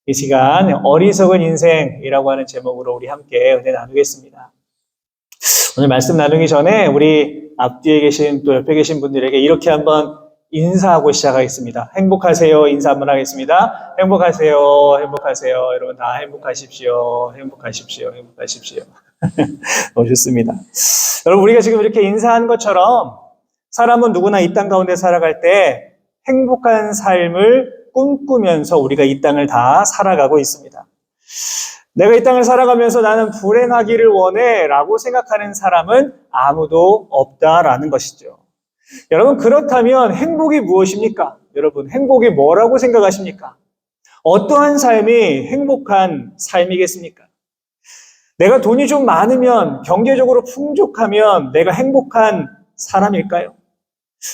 이 시간 어리석은 인생이라고 하는 제목으로 우리 함께 은혜 나누겠습니다. 오늘 말씀 나누기 전에 우리 앞뒤에 계신 또 옆에 계신 분들에게 이렇게 한번 인사하고 시작하겠습니다. 행복하세요. 인사 한번 하겠습니다. 행복하세요. 행복하세요. 여러분 다 행복하십시오. 행복하십시오. 행복하십시오. 너무 좋습니다. 여러분 우리가 지금 이렇게 인사한 것처럼 사람은 누구나 이 땅 가운데 살아갈 때 행복한 삶을 꿈꾸면서 우리가 이 땅을 다 살아가고 있습니다. 내가 이 땅을 살아가면서 나는 불행하기를 원해 라고 생각하는 사람은 아무도 없다라는 것이죠. 여러분 그렇다면 행복이 무엇입니까? 여러분 행복이 뭐라고 생각하십니까? 어떠한 삶이 행복한 삶이겠습니까? 내가 돈이 좀 많으면, 경제적으로 풍족하면 내가 행복한 사람일까요?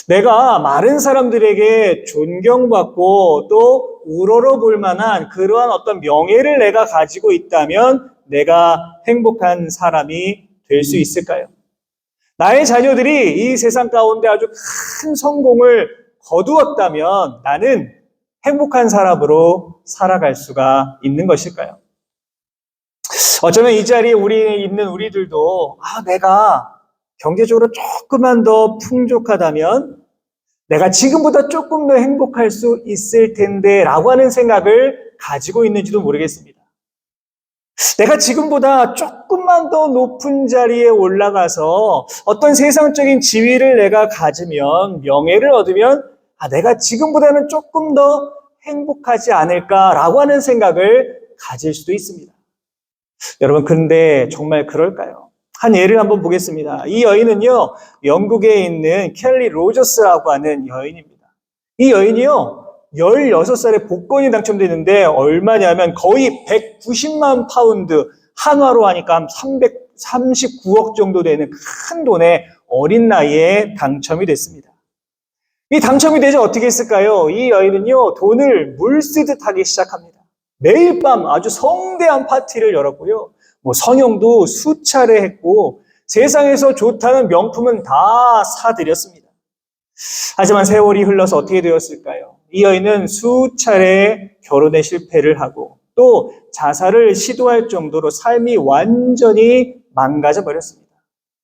내가 많은 사람들에게 존경받고 또 우러러 볼 만한 그러한 어떤 명예를 내가 가지고 있다면 내가 행복한 사람이 될 수 있을까요? 나의 자녀들이 이 세상 가운데 아주 큰 성공을 거두었다면 나는 행복한 사람으로 살아갈 수가 있는 것일까요? 어쩌면 이 자리에 있는 우리들도 내가 경제적으로 조금만 더 풍족하다면 내가 지금보다 조금 더 행복할 수 있을 텐데 라고 하는 생각을 가지고 있는지도 모르겠습니다. 내가 지금보다 조금만 더 높은 자리에 올라가서 어떤 세상적인 지위를 내가 가지면, 명예를 얻으면 내가 지금보다는 조금 더 행복하지 않을까라고 하는 생각을 가질 수도 있습니다. 여러분 근데 정말 그럴까요? 한 예를 한번 보겠습니다. 이 여인은요, 영국에 있는 켈리 로저스라고 하는 여인입니다. 이 여인이요, 16살에 복권이 당첨되는데 얼마냐면 거의 190만 파운드, 한화로 하니까 한 339억 정도 되는 큰 돈에 어린 나이에 당첨이 됐습니다. 이 당첨이 되자 어떻게 했을까요? 이 여인은요, 돈을 물쓰듯 하기 시작합니다. 매일 밤 아주 성대한 파티를 열었고요. 성형도 수차례 했고 세상에서 좋다는 명품은 다 사드렸습니다. 하지만 세월이 흘러서 어떻게 되었을까요? 이 여인은 수차례 결혼에 실패를 하고 또 자살을 시도할 정도로 삶이 완전히 망가져 버렸습니다.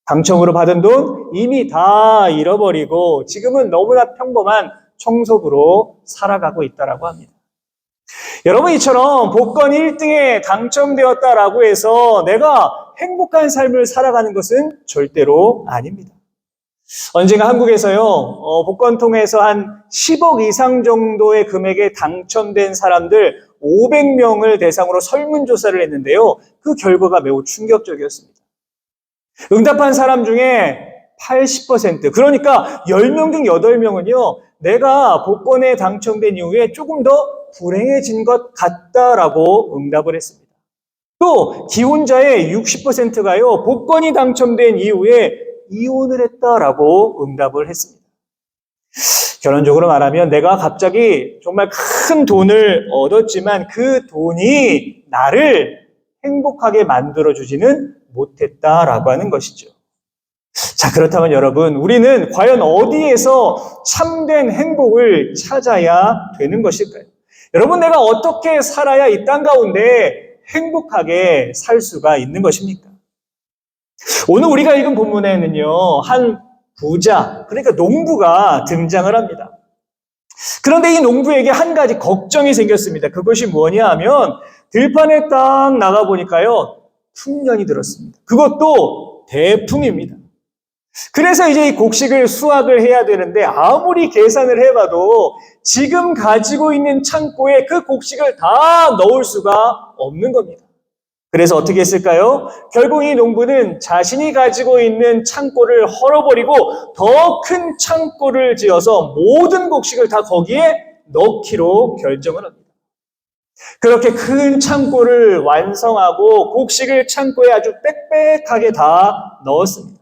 당첨으로 받은 돈 이미 다 잃어버리고 지금은 너무나 평범한 청소부로 살아가고 있다고 합니다. 여러분 이처럼 복권 1등에 당첨되었다라고 해서 내가 행복한 삶을 살아가는 것은 절대로 아닙니다. 언젠가 한국에서요, 복권 통해서 한 10억 이상 정도의 금액에 당첨된 사람들 500명을 대상으로 설문조사를 했는데요. 그 결과가 매우 충격적이었습니다. 응답한 사람 중에 80%, 그러니까 10명 중 8명은요, 내가 복권에 당첨된 이후에 조금 더 불행해진 것 같다라고 응답을 했습니다. 또 기혼자의 60%가요, 복권이 당첨된 이후에 이혼을 했다라고 응답을 했습니다. 결론적으로 말하면 내가 갑자기 정말 큰 돈을 얻었지만 그 돈이 나를 행복하게 만들어주지는 못했다라고 하는 것이죠. 자, 그렇다면 여러분, 우리는 과연 어디에서 참된 행복을 찾아야 되는 것일까요? 여러분, 내가 어떻게 살아야 이 땅 가운데 행복하게 살 수가 있는 것입니까? 오늘 우리가 읽은 본문에는요, 한 부자, 그러니까 농부가 등장을 합니다. 그런데 이 농부에게 한 가지 걱정이 생겼습니다. 그것이 뭐냐 하면 들판에 딱 나가보니까요, 풍년이 들었습니다. 그것도 대풍입니다. 그래서 이제 이 곡식을 수확을 해야 되는데 아무리 계산을 해봐도 지금 가지고 있는 창고에 그 곡식을 다 넣을 수가 없는 겁니다. 그래서 어떻게 했을까요? 결국 이 농부는 자신이 가지고 있는 창고를 헐어버리고 더 큰 창고를 지어서 모든 곡식을 다 거기에 넣기로 결정을 합니다. 그렇게 큰 창고를 완성하고 곡식을 창고에 아주 빽빽하게 다 넣었습니다.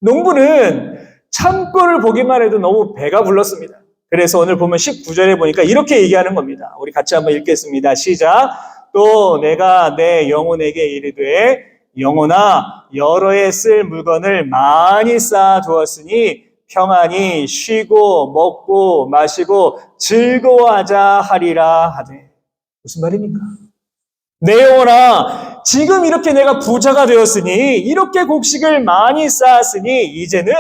농부는 창고를 보기만 해도 너무 배가 불렀습니다. 그래서 오늘 보면 19절에 보니까 이렇게 얘기하는 겁니다. 우리 같이 한번 읽겠습니다. 시작. 또 내가 내 영혼에게 이르되 영혼아 여러 해 쓸 물건을 많이 쌓아두었으니 평안히 쉬고 먹고 마시고 즐거워하자 하리라 하되. 무슨 말입니까? 내 영혼아, 지금 이렇게 내가 부자가 되었으니, 이렇게 곡식을 많이 쌓았으니, 이제는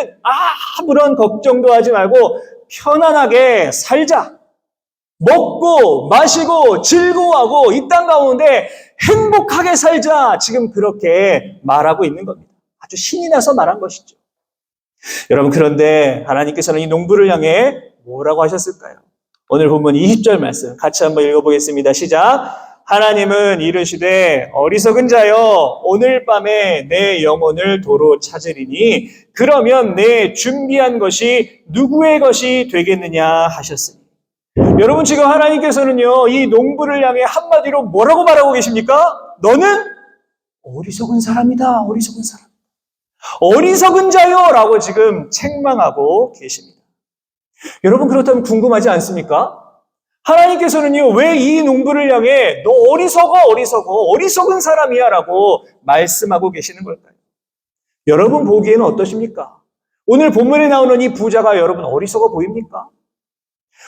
아무런 걱정도 하지 말고 편안하게 살자. 먹고 마시고 즐거워하고 이 땅 가운데 행복하게 살자. 지금 그렇게 말하고 있는 겁니다. 아주 신이 나서 말한 것이죠. 여러분, 그런데 하나님께서는 이 농부를 향해 뭐라고 하셨을까요? 오늘 본문 20절 말씀 같이 한번 읽어보겠습니다. 시작. 하나님은 이르시되 어리석은 자여 오늘 밤에 내 영혼을 도로 찾으리니 그러면 내 준비한 것이 누구의 것이 되겠느냐 하셨으니. 여러분, 지금 하나님께서는요, 이 농부를 향해 한마디로 뭐라고 말하고 계십니까? 너는 어리석은 사람이다. 어리석은 사람. 어리석은 자요 라고 지금 책망하고 계십니다. 여러분, 그렇다면 궁금하지 않습니까? 하나님께서는요, 왜 이 농부를 향해 너 어리석은 사람이야 라고 말씀하고 계시는 걸까요? 여러분 보기에는 어떠십니까? 오늘 본문에 나오는 이 부자가 여러분 어리석어 보입니까?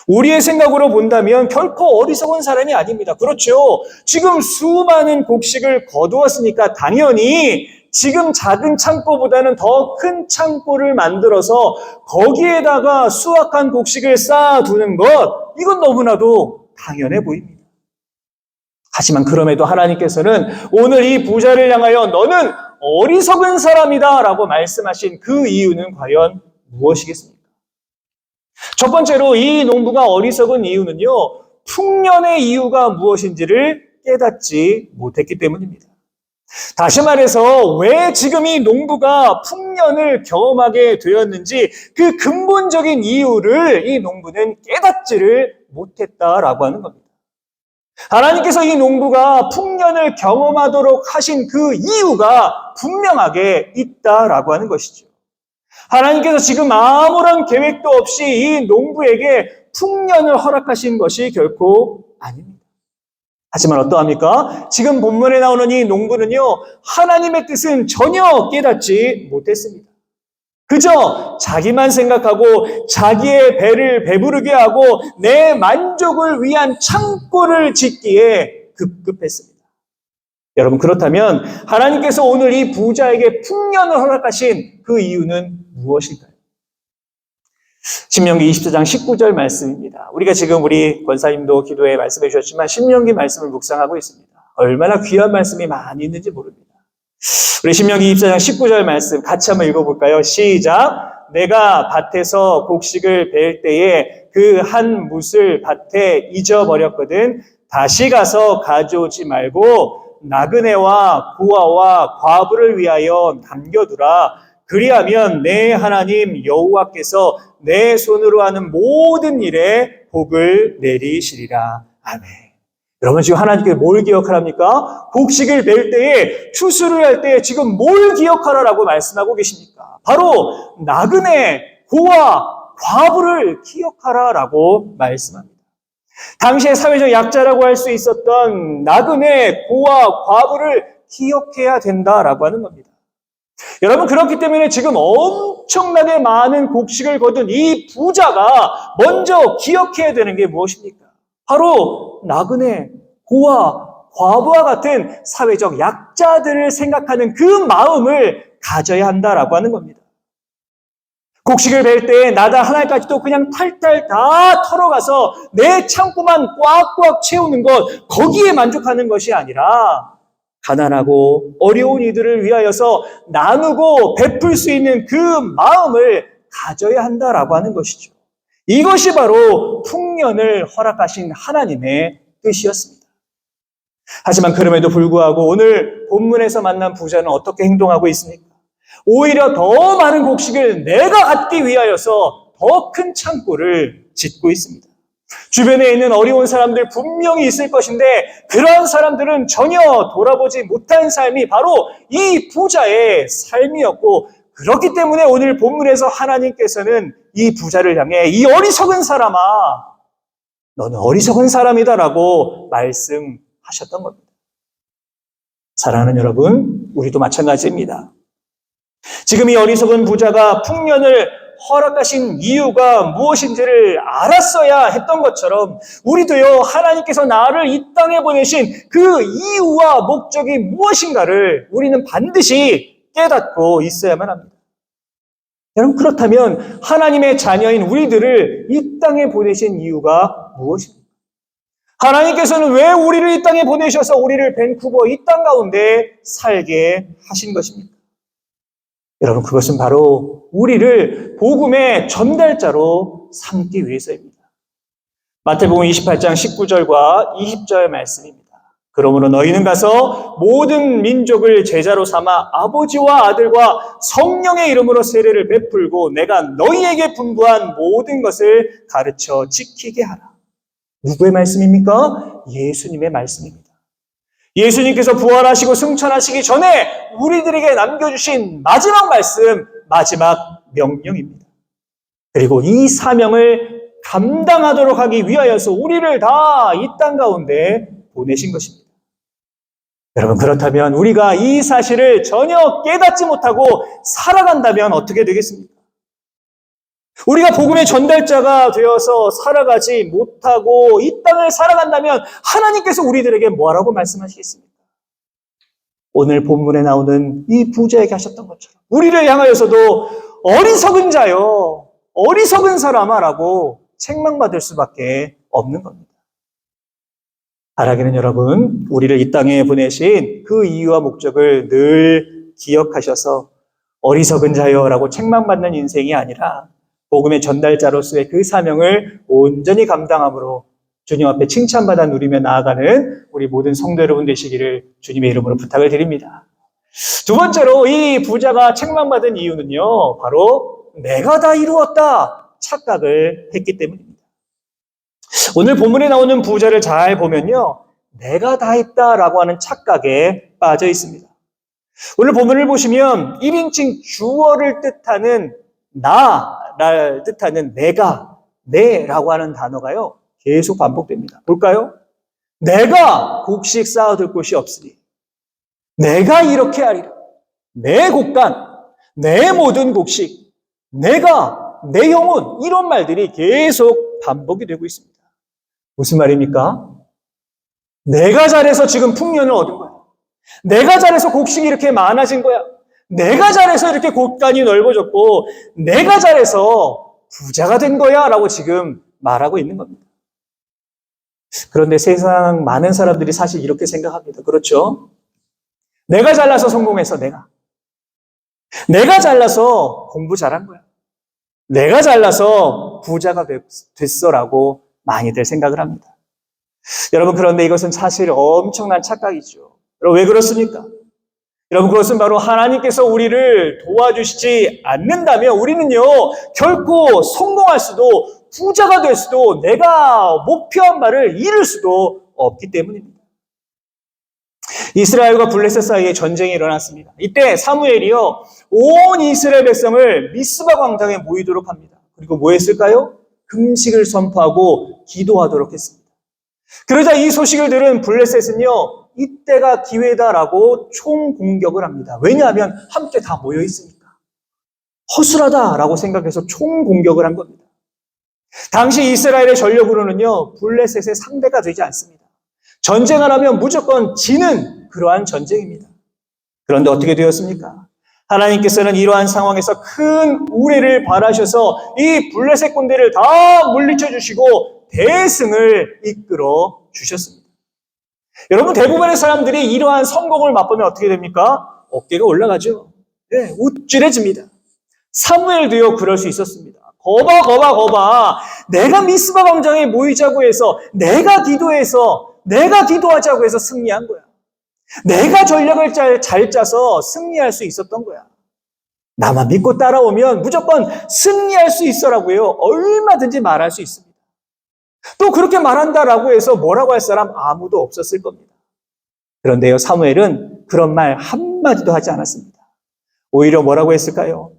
우리의 생각으로 본다면 결코 어리석은 사람이 아닙니다. 그렇죠. 지금 수많은 곡식을 거두었으니까 당연히 지금 작은 창고보다는 더 큰 창고를 만들어서 거기에다가 수확한 곡식을 쌓아두는 것, 이건 너무나도 당연해 보입니다. 하지만 그럼에도 하나님께서는 오늘 이 부자를 향하여 너는 어리석은 사람이다 라고 말씀하신 그 이유는 과연 무엇이겠습니까? 첫 번째로 이 농부가 어리석은 이유는요, 풍년의 이유가 무엇인지를 깨닫지 못했기 때문입니다. 다시 말해서 왜 지금 이 농부가 풍년을 경험하게 되었는지 그 근본적인 이유를 이 농부는 깨닫지를 못했다라고 하는 겁니다. 하나님께서 이 농부가 풍년을 경험하도록 하신 그 이유가 분명하게 있다라고 하는 것이죠. 하나님께서 지금 아무런 계획도 없이 이 농부에게 풍년을 허락하신 것이 결코 아닙니다. 하지만 어떠합니까? 지금 본문에 나오는 이 농부는요, 하나님의 뜻은 전혀 깨닫지 못했습니다. 그저 자기만 생각하고 자기의 배를 배부르게 하고 내 만족을 위한 창고를 짓기에 급급했습니다. 여러분, 그렇다면 하나님께서 오늘 이 부자에게 풍년을 허락하신 그 이유는 무엇일까요? 신명기 24장 19절 말씀입니다. 우리가 지금 우리 권사님도 기도에 말씀해 주셨지만 신명기 말씀을 묵상하고 있습니다. 얼마나 귀한 말씀이 많이 있는지 모릅니다. 우리 신명기 24장 19절 말씀 같이 한번 읽어볼까요? 시작! 내가 밭에서 곡식을 벨 때에 그 한 뭇을 밭에 잊어버렸거든 다시 가서 가져오지 말고 나그네와 고아와 과부를 위하여 남겨두라. 그리하면 내 하나님 여호와께서 내 손으로 하는 모든 일에 복을 내리시리라. 아멘. 여러분, 지금 하나님께 뭘 기억하랍니까? 곡식을 벨 때에, 추수를 할 때에 지금 뭘 기억하라라고 말씀하고 계십니까? 바로 나그네, 고아, 과부를 기억하라라고 말씀합니다. 당시의 사회적 약자라고 할 수 있었던 나그네, 고아, 과부를 기억해야 된다라고 하는 겁니다. 여러분, 그렇기 때문에 지금 엄청나게 많은 곡식을 거둔 이 부자가 먼저 기억해야 되는 게 무엇입니까? 바로 나그네, 고아, 과부와 같은 사회적 약자들을 생각하는 그 마음을 가져야 한다라고 하는 겁니다. 곡식을 벨 때 나다 하나까지도 그냥 탈탈 다 털어가서 내 창고만 꽉꽉 채우는 것, 거기에 만족하는 것이 아니라 가난하고 어려운 이들을 위하여서 나누고 베풀 수 있는 그 마음을 가져야 한다라고 하는 것이죠. 이것이 바로 풍년을 허락하신 하나님의 뜻이었습니다. 하지만 그럼에도 불구하고 오늘 본문에서 만난 부자는 어떻게 행동하고 있습니까? 오히려 더 많은 곡식을 내가 갖기 위하여서 더 큰 창고를 짓고 있습니다. 주변에 있는 어려운 사람들 분명히 있을 것인데 그런 사람들은 전혀 돌아보지 못한 삶이 바로 이 부자의 삶이었고, 그렇기 때문에 오늘 본문에서 하나님께서는 이 부자를 향해 이 어리석은 사람아, 너는 어리석은 사람이다라고 말씀하셨던 겁니다. 사랑하는 여러분, 우리도 마찬가지입니다. 지금 이 어리석은 부자가 풍년을 허락하신 이유가 무엇인지를 알았어야 했던 것처럼 우리도요, 하나님께서 나를 이 땅에 보내신 그 이유와 목적이 무엇인가를 우리는 반드시 깨닫고 있어야만 합니다. 여러분, 그렇다면 하나님의 자녀인 우리들을 이 땅에 보내신 이유가 무엇입니까? 하나님께서는 왜 우리를 이 땅에 보내셔서 우리를 밴쿠버 이 땅 가운데 살게 하신 것입니까? 여러분, 그것은 바로 우리를 복음의 전달자로 삼기 위해서입니다. 마태복음 28장 19절과 20절 말씀입니다. 그러므로 너희는 가서 모든 민족을 제자로 삼아 아버지와 아들과 성령의 이름으로 세례를 베풀고 내가 너희에게 분부한 모든 것을 가르쳐 지키게 하라. 누구의 말씀입니까? 예수님의 말씀입니다. 예수님께서 부활하시고 승천하시기 전에 우리들에게 남겨주신 마지막 말씀, 마지막 명령입니다. 그리고 이 사명을 감당하도록 하기 위하여서 우리를 다 이 땅 가운데 보내신 것입니다. 여러분, 그렇다면 우리가 이 사실을 전혀 깨닫지 못하고 살아간다면 어떻게 되겠습니까? 우리가 복음의 전달자가 되어서 살아가지 못하고 이 땅을 살아간다면 하나님께서 우리들에게 뭐라고 말씀하시겠습니까? 오늘 본문에 나오는 이 부자에게 하셨던 것처럼 우리를 향하여서도 어리석은 자요, 어리석은 사람아 라고 책망받을 수밖에 없는 겁니다. 바라기는 여러분, 우리를 이 땅에 보내신 그 이유와 목적을 늘 기억하셔서 어리석은 자요 라고 책망받는 인생이 아니라 복음의 전달자로서의 그 사명을 온전히 감당함으로 주님 앞에 칭찬받아 누리며 나아가는 우리 모든 성도 여러분 되시기를 주님의 이름으로 부탁을 드립니다. 두 번째로 이 부자가 책망받은 이유는요, 바로 내가 다 이루었다 착각을 했기 때문입니다. 오늘 본문에 나오는 부자를 잘 보면요, 내가 다 했다라고 하는 착각에 빠져 있습니다. 오늘 본문을 보시면 1인칭 주어를 뜻하는 나를 뜻하는 내가, 내라고 하는 단어가요, 계속 반복됩니다. 볼까요? 내가 곡식 쌓아둘 곳이 없으니 내가 이렇게 하리라. 내 곡간, 내 모든 곡식, 내가, 내 영혼, 이런 말들이 계속 반복이 되고 있습니다. 무슨 말입니까? 내가 잘해서 지금 풍년을 얻은 거야. 내가 잘해서 곡식이 이렇게 많아진 거야. 내가 잘해서 이렇게 곳간이 넓어졌고 내가 잘해서 부자가 된 거야 라고 지금 말하고 있는 겁니다. 그런데 세상 많은 사람들이 사실 이렇게 생각합니다. 그렇죠? 내가 잘나서 성공해서 내가 잘나서 공부 잘한 거야. 내가 잘나서 부자가 됐어라고 많이들 생각을 합니다. 여러분, 그런데 이것은 사실 엄청난 착각이죠. 여러분, 왜 그렇습니까? 여러분, 그것은 바로 하나님께서 우리를 도와주시지 않는다면 우리는요, 결코 성공할 수도 부자가 될 수도 내가 목표한 바를 이룰 수도 없기 때문입니다. 이스라엘과 블레셋 사이에 전쟁이 일어났습니다. 이때 사무엘이요, 온 이스라엘 백성을 미스바 광장에 모이도록 합니다. 그리고 뭐 했을까요? 금식을 선포하고 기도하도록 했습니다. 그러자 이 소식을 들은 블레셋은요, 이때가 기회다라고 총공격을 합니다. 왜냐하면 함께 다 모여 있으니까. 허술하다라고 생각해서 총공격을 한 겁니다. 당시 이스라엘의 전력으로는요, 블레셋의 상대가 되지 않습니다. 전쟁을 하면 무조건 지는 그러한 전쟁입니다. 그런데 어떻게 되었습니까? 하나님께서는 이러한 상황에서 큰 우레를 발하셔서 이 블레셋 군대를 다 물리쳐 주시고 대승을 이끌어 주셨습니다. 여러분, 대부분의 사람들이 이러한 성공을 맛보면 어떻게 됩니까? 어깨가 올라가죠. 네, 우쭐해집니다. 사무엘도요, 그럴 수 있었습니다. 거봐. 내가 미스바 광장에 모이자고 해서, 내가 기도하자고 해서 승리한 거야. 내가 전략을 잘 짜서 승리할 수 있었던 거야. 나만 믿고 따라오면 무조건 승리할 수 있어라고요, 얼마든지 말할 수 있습니다. 또 그렇게 말한다라고 해서 뭐라고 할 사람 아무도 없었을 겁니다. 그런데요, 사무엘은 그런 말 한마디도 하지 않았습니다. 오히려 뭐라고 했을까요?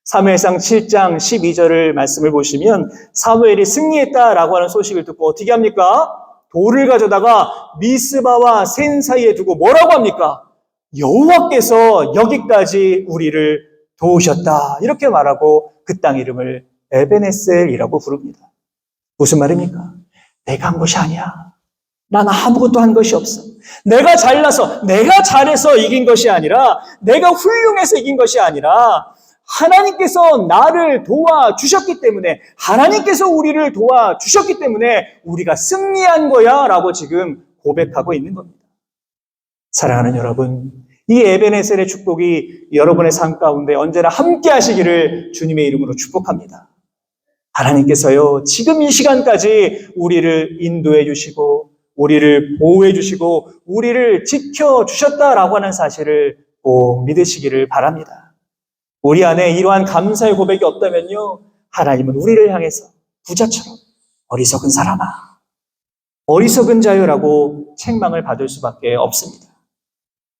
사무엘상 7장 12절을 말씀을 보시면 사무엘이 승리했다라고 하는 소식을 듣고 어떻게 합니까? 돌을 가져다가 미스바와 센 사이에 두고 뭐라고 합니까? 여호와께서 여기까지 우리를 도우셨다. 이렇게 말하고 그 땅 이름을 에베네셀이라고 부릅니다. 무슨 말입니까? 내가 한 것이 아니야. 난 아무것도 한 것이 없어. 내가 잘나서, 내가 잘해서 이긴 것이 아니라, 내가 훌륭해서 이긴 것이 아니라, 하나님께서 나를 도와주셨기 때문에, 하나님께서 우리를 도와주셨기 때문에 우리가 승리한 거야 라고 지금 고백하고 있는 겁니다. 사랑하는 여러분, 이 에베네셀의 축복이 여러분의 삶 가운데 언제나 함께 하시기를 주님의 이름으로 축복합니다. 하나님께서요, 지금 이 시간까지 우리를 인도해 주시고, 우리를 보호해 주시고, 우리를 지켜주셨다라고 하는 사실을 꼭 믿으시기를 바랍니다. 우리 안에 이러한 감사의 고백이 없다면요, 하나님은 우리를 향해서 부자처럼 어리석은 사람아, 어리석은 자유라고 책망을 받을 수밖에 없습니다.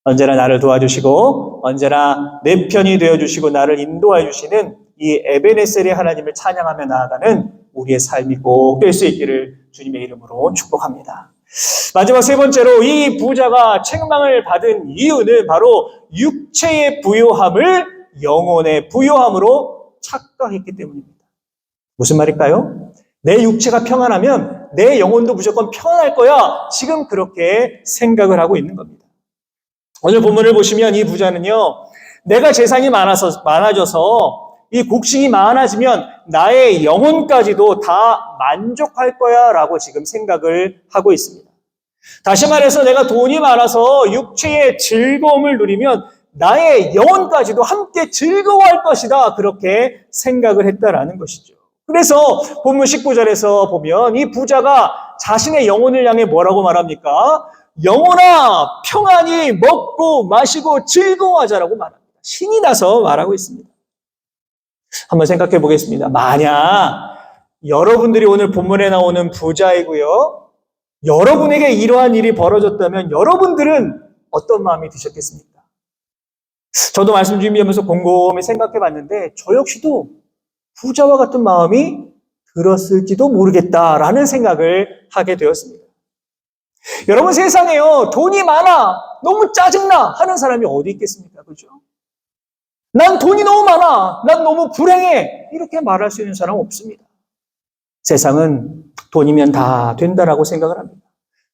언제나 나를 도와주시고 언제나 내 편이 되어주시고 나를 인도해 주시는 이 에베네셀의 하나님을 찬양하며 나아가는 우리의 삶이 꼭 될 수 있기를 주님의 이름으로 축복합니다. 마지막 세 번째로 이 부자가 책망을 받은 이유는 바로 육체의 부요함을 영혼의 부요함으로 착각했기 때문입니다. 무슨 말일까요? 내 육체가 평안하면 내 영혼도 무조건 평안할 거야. 지금 그렇게 생각을 하고 있는 겁니다. 오늘 본문을 보시면 이 부자는요, 내가 재산이 많아져서 이 곡식이 많아지면 나의 영혼까지도 다 만족할 거야 라고 지금 생각을 하고 있습니다. 다시 말해서 내가 돈이 많아서 육체의 즐거움을 누리면 나의 영혼까지도 함께 즐거워할 것이다. 그렇게 생각을 했다라는 것이죠. 그래서 본문 19절에서 보면 이 부자가 자신의 영혼을 향해 뭐라고 말합니까? 영혼아, 평안히 먹고 마시고 즐거워하자라고 말합니다. 신이 나서 말하고 있습니다. 한번 생각해 보겠습니다. 만약 여러분들이 오늘 본문에 나오는 부자이고요, 여러분에게 이러한 일이 벌어졌다면 여러분들은 어떤 마음이 드셨겠습니까? 저도 말씀 준비하면서 곰곰이 생각해 봤는데 저 역시도 부자와 같은 마음이 들었을지도 모르겠다라는 생각을 하게 되었습니다. 여러분, 세상에요, 돈이 많아, 너무 짜증나 하는 사람이 어디 있겠습니까? 그죠? 난 돈이 너무 많아, 난 너무 불행해, 이렇게 말할 수 있는 사람 없습니다. 세상은 돈이면 다 된다라고 생각을 합니다.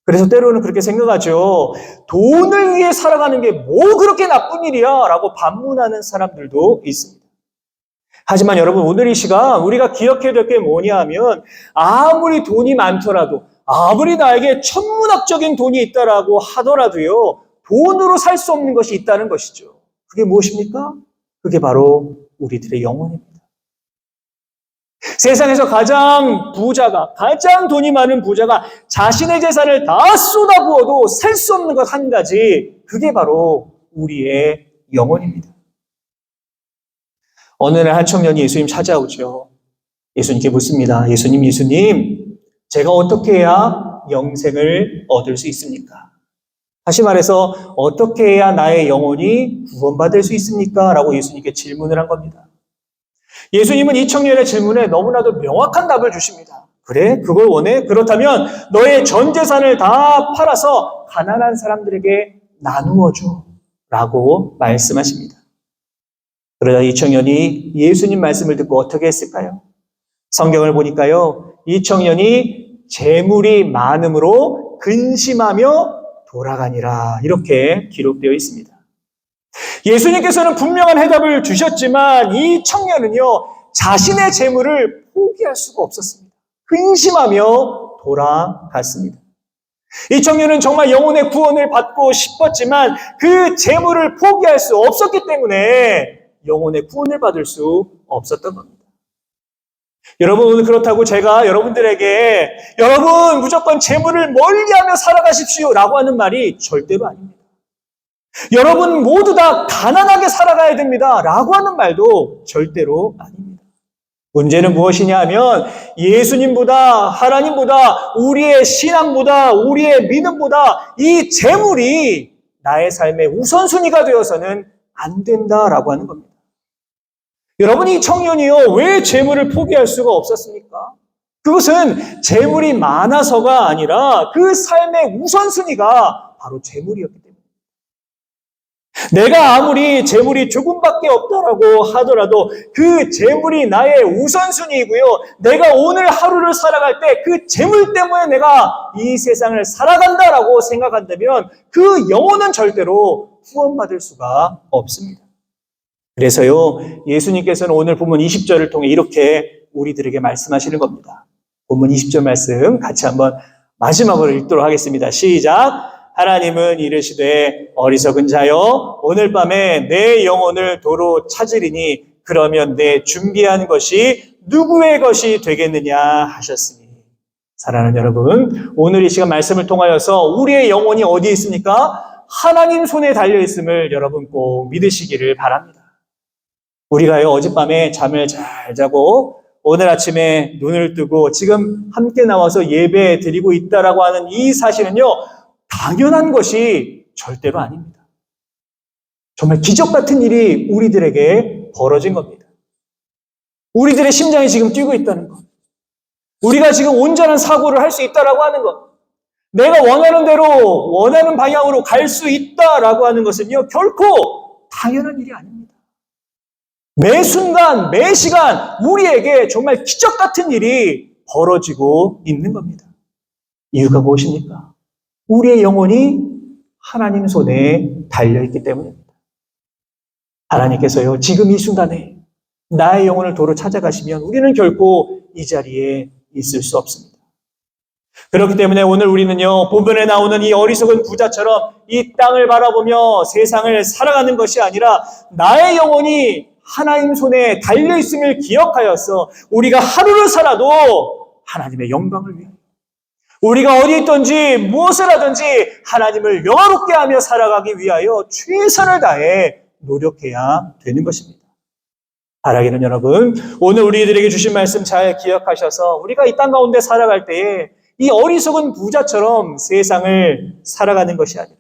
그래서 때로는 그렇게 생각하죠. 돈을 위해 살아가는 게 뭐 그렇게 나쁜 일이야 라고 반문하는 사람들도 있습니다. 하지만 여러분, 오늘 이 시간 우리가 기억해야 될 게 뭐냐 하면, 아무리 돈이 많더라도, 아무리 나에게 천문학적인 돈이 있다라고 하더라도요, 돈으로 살 수 없는 것이 있다는 것이죠. 그게 무엇입니까? 그게 바로 우리들의 영혼입니다. 세상에서 가장 돈이 많은 부자가 자신의 재산을 다 쏟아부어도 살 수 없는 것 한 가지, 그게 바로 우리의 영혼입니다. 어느 날 한 청년이 예수님 찾아오죠. 예수님께 묻습니다. 예수님, 제가 어떻게 해야 영생을 얻을 수 있습니까? 다시 말해서 어떻게 해야 나의 영혼이 구원받을 수 있습니까? 라고 예수님께 질문을 한 겁니다. 예수님은 이 청년의 질문에 너무나도 명확한 답을 주십니다. 그래? 그걸 원해? 그렇다면 너의 전 재산을 다 팔아서 가난한 사람들에게 나누어줘 라고 말씀하십니다. 그러자 이 청년이 예수님 말씀을 듣고 어떻게 했을까요? 성경을 보니까요, 이 청년이 재물이 많음으로 근심하며 돌아가니라, 이렇게 기록되어 있습니다. 예수님께서는 분명한 해답을 주셨지만 이 청년은요, 자신의 재물을 포기할 수가 없었습니다. 근심하며 돌아갔습니다. 이 청년은 정말 영혼의 구원을 받고 싶었지만 그 재물을 포기할 수 없었기 때문에 영혼의 구원을 받을 수 없었던 겁니다. 여러분, 오늘 그렇다고 제가 여러분들에게 여러분 무조건 재물을 멀리하며 살아가십시오 라고 하는 말이 절대로 아닙니다. 여러분 모두 다 가난하게 살아가야 됩니다 라고 하는 말도 절대로 아닙니다. 문제는 무엇이냐 하면 예수님보다, 하나님보다, 우리의 신앙보다, 우리의 믿음보다 이 재물이 나의 삶의 우선순위가 되어서는 안 된다라고 하는 겁니다. 여러분, 이 청년이요, 왜 재물을 포기할 수가 없었습니까? 그것은 재물이 많아서가 아니라 그 삶의 우선순위가 바로 재물이었기 때문입니다. 내가 아무리 재물이 조금밖에 없다라고 하더라도 그 재물이 나의 우선순위이고요. 내가 오늘 하루를 살아갈 때 그 재물 때문에 내가 이 세상을 살아간다라고 생각한다면 그 영혼은 절대로 후원받을 수가 없습니다. 그래서요, 예수님께서는 오늘 본문 20절을 통해 이렇게 우리들에게 말씀하시는 겁니다. 본문 20절 말씀 같이 한번 마지막으로 읽도록 하겠습니다. 시작! 하나님은 이르시되 어리석은 자여 오늘 밤에 내 영혼을 도로 찾으리니 그러면 내 준비한 것이 누구의 것이 되겠느냐 하셨으니. 사랑하는 여러분, 오늘 이 시간 말씀을 통하여서 우리의 영혼이 어디에 있습니까? 하나님 손에 달려있음을 여러분 꼭 믿으시기를 바랍니다. 우리가요 어젯밤에 잠을 잘 자고 오늘 아침에 눈을 뜨고 지금 함께 나와서 예배 드리고 있다라고 하는 이 사실은요 당연한 것이 절대로 아닙니다. 정말 기적 같은 일이 우리들에게 벌어진 겁니다. 우리들의 심장이 지금 뛰고 있다는 것. 우리가 지금 온전한 사고를 할 수 있다라고 하는 것. 내가 원하는 대로 원하는 방향으로 갈 수 있다라고 하는 것은요 결코 당연한 일이 아닙니다. 매 순간, 매 시간 우리에게 정말 기적 같은 일이 벌어지고 있는 겁니다. 이유가 무엇입니까? 우리의 영혼이 하나님 손에 달려있기 때문입니다. 하나님께서요, 지금 이 순간에 나의 영혼을 도로 찾아가시면 우리는 결코 이 자리에 있을 수 없습니다. 그렇기 때문에 오늘 우리는요, 본문에 나오는 이 어리석은 부자처럼 이 땅을 바라보며 세상을 살아가는 것이 아니라 나의 영혼이 하나님 손에 달려있음을 기억하여서 우리가 하루를 살아도 하나님의 영광을 위하여 우리가 어디 있든지 무엇을 하든지 하나님을 영화롭게 하며 살아가기 위하여 최선을 다해 노력해야 되는 것입니다. 바라기는 여러분, 오늘 우리들에게 주신 말씀 잘 기억하셔서 우리가 이 땅 가운데 살아갈 때에 이 어리석은 부자처럼 세상을 살아가는 것이 아니라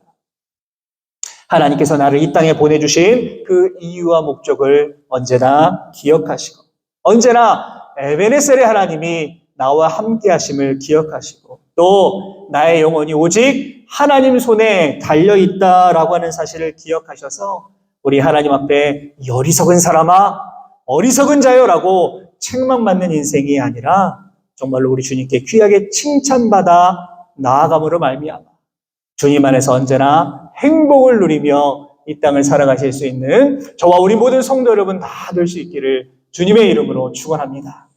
하나님께서 나를 이 땅에 보내주신 그 이유와 목적을 언제나 기억하시고 언제나 에베네셀의 하나님이 나와 함께 하심을 기억하시고 또 나의 영혼이 오직 하나님 손에 달려있다라고 하는 사실을 기억하셔서 우리 하나님 앞에 이 어리석은 사람아, 어리석은 자여라고 책망받는 인생이 아니라 정말로 우리 주님께 귀하게 칭찬받아 나아감으로 말미암아 주님 안에서 언제나 행복을 누리며 이 땅을 살아가실 수 있는 저와 우리 모든 성도 여러분 다 될 수 있기를 주님의 이름으로 축원합니다.